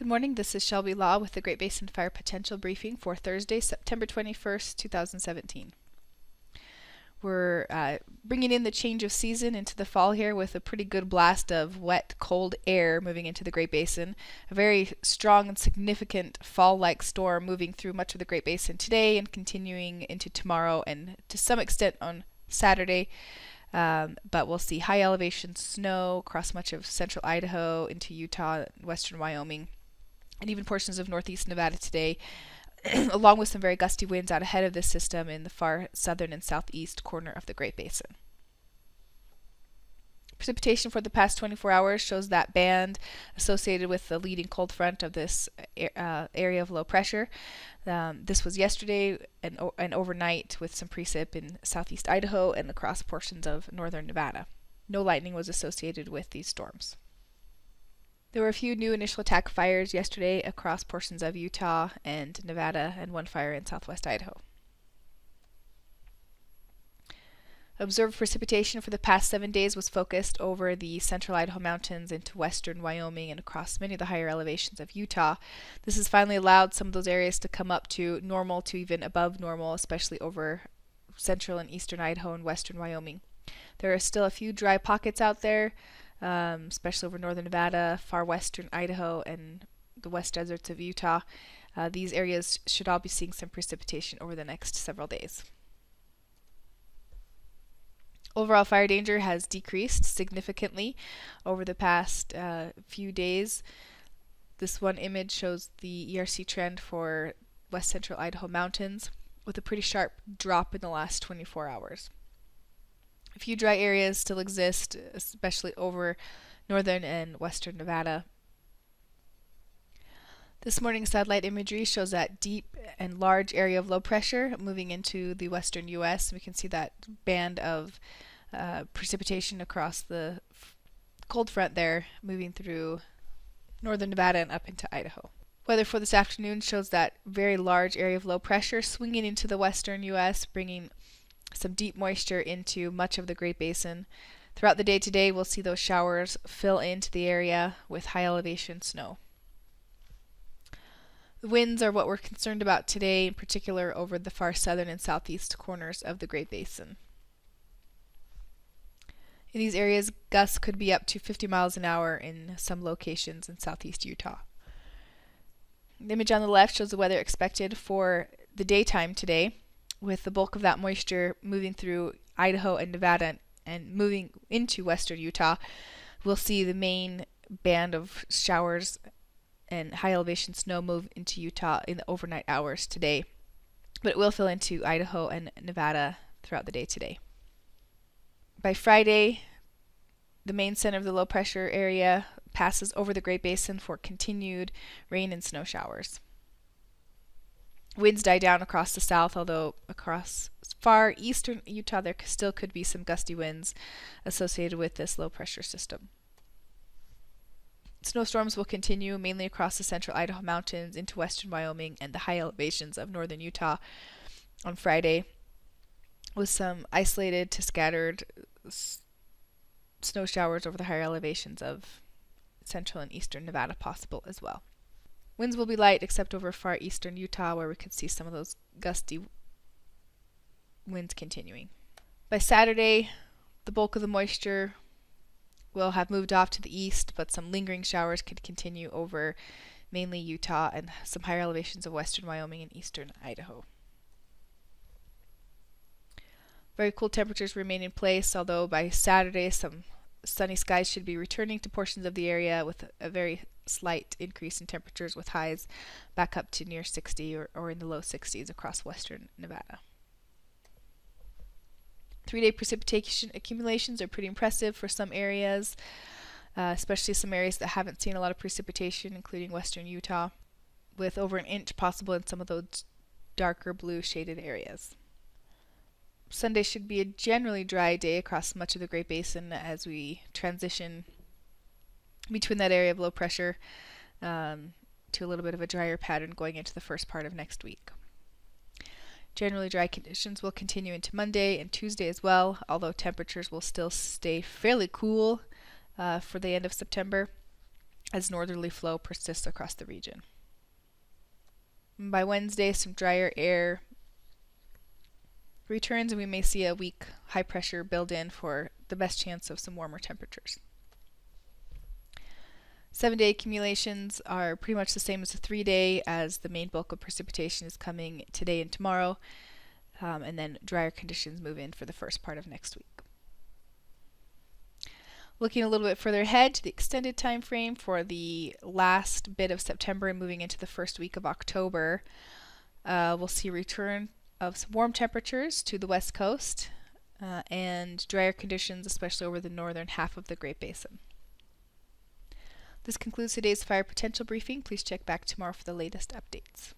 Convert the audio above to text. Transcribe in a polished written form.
Good morning, this is Shelby Law with the Great Basin Fire Potential Briefing for Thursday, September 21st, 2017. We're bringing in the change of season into the fall here with a pretty good blast of wet, cold air moving into the Great Basin. A very strong and significant fall-like storm moving through much of the Great Basin today and continuing into tomorrow and to some extent on Saturday. But we'll see high elevation snow across much of central Idaho into Utah, western Wyoming, and even portions of northeast Nevada today, along with some very gusty winds out ahead of this system in the far southern and southeast corner of the Great Basin. Precipitation for the past 24 hours shows that band associated with the leading cold front of this area of low pressure. This was yesterday and overnight with some precip in southeast Idaho and across portions of northern Nevada. No lightning was associated with these storms. There were a few new initial attack fires yesterday across portions of Utah and Nevada, and one fire in southwest Idaho. Observed precipitation for the past 7 days was focused over the central Idaho mountains into western Wyoming and across many of the higher elevations of Utah. This has finally allowed some of those areas to come up to normal to even above normal, especially over central and eastern Idaho and western Wyoming. There are still a few dry pockets out there, especially over northern Nevada, far western Idaho, and the west deserts of Utah. These areas should all be seeing some precipitation over the next several days. Overall fire danger has decreased significantly over the past few days. This one image shows the ERC trend for west central Idaho mountains with a pretty sharp drop in the last 24 hours. A few dry areas still exist, especially over northern and western Nevada. This morning's satellite imagery shows that deep and large area of low pressure moving into the western U.S. We can see that band of precipitation across the cold front there moving through northern Nevada and up into Idaho. Weather for this afternoon shows that very large area of low pressure swinging into the western U.S., bringing some deep moisture into much of the Great Basin. Throughout the day today, we'll see those showers fill into the area with high elevation snow. The winds are what we're concerned about today, in particular over the far southern and southeast corners of the Great Basin. In these areas, gusts could be up to 50 miles an hour in some locations in southeast Utah. The image on the left shows the weather expected for the daytime today, with the bulk of that moisture moving through Idaho and Nevada and moving into western Utah. We'll see the main band of showers and high elevation snow move into Utah in the overnight hours today, but it will fill into Idaho and Nevada throughout the day today. By Friday, the main center of the low pressure area passes over the Great Basin for continued rain and snow showers. Winds die down across the south, although across far eastern Utah there still could be some gusty winds associated with this low pressure system. Snowstorms will continue mainly across the central Idaho mountains into western Wyoming and the high elevations of northern Utah on Friday, with some isolated to scattered snow showers over the higher elevations of central and eastern Nevada possible as well. Winds will be light except over far eastern Utah, where we could see some of those gusty winds continuing. By Saturday, the bulk of the moisture will have moved off to the east, but some lingering showers could continue over mainly Utah and some higher elevations of western Wyoming and eastern Idaho. Very cool temperatures remain in place, although by Saturday some sunny skies should be returning to portions of the area with a very slight increase in temperatures, with highs back up to near 60 or in the low 60s across western Nevada. 3-day precipitation accumulations are pretty impressive for some areas, especially some areas that haven't seen a lot of precipitation, including western Utah, with over an inch possible in some of those darker blue shaded areas. Sunday should be a generally dry day across much of the Great Basin as we transition between that area of low pressure to a little bit of a drier pattern going into the first part of next week. Generally dry conditions will continue into Monday and Tuesday as well, although temperatures will still stay fairly cool for the end of September. as northerly flow persists across the region. By Wednesday, some drier air returns and we may see a weak high pressure build in for the best chance of some warmer temperatures. 7-day accumulations are pretty much the same as the 3-day, as the main bulk of precipitation is coming today and tomorrow, and then drier conditions move in for the first part of next week. Looking a little bit further ahead to the extended time frame for the last bit of September and moving into the first week of October, we'll see a return of some warm temperatures to the west coast and drier conditions, especially over the northern half of the Great Basin. This concludes today's fire potential briefing. Please check back tomorrow for the latest updates.